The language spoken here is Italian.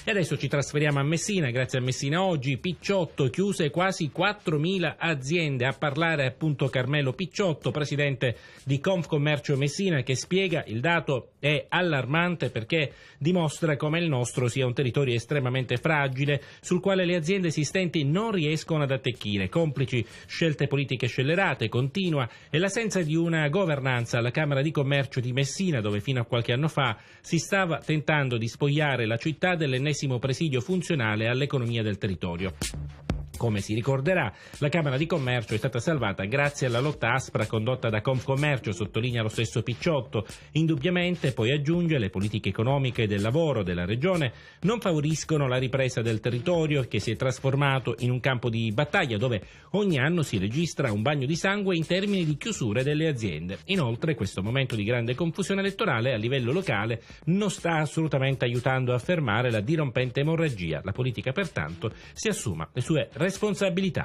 E adesso ci trasferiamo a Messina, grazie a Messina Oggi. Picciotto, chiuse quasi 4.000 aziende. A parlare appunto Carmelo Picciotto, presidente di Confcommercio Messina, che spiega il dato è allarmante perché dimostra come il nostro sia un territorio estremamente fragile sul quale le aziende esistenti non riescono ad attecchire, complici scelte politiche scellerate, continua e l'assenza di una governanza alla Camera di Commercio di Messina, dove fino a qualche anno fa si stava tentando di spogliare la città dell'ennesimo presidio funzionale all'economia del territorio. Come si ricorderà, la Camera di Commercio è stata salvata grazie alla lotta aspra condotta da Confcommercio, sottolinea lo stesso Picciotto. Indubbiamente, poi aggiunge, le politiche economiche e del lavoro della regione non favoriscono la ripresa del territorio, che si è trasformato in un campo di battaglia dove ogni anno si registra un bagno di sangue in termini di chiusure delle aziende. Inoltre, questo momento di grande confusione elettorale a livello locale non sta assolutamente aiutando a fermare la dirompente emorragia. La politica, pertanto, si assuma le sue responsabilità.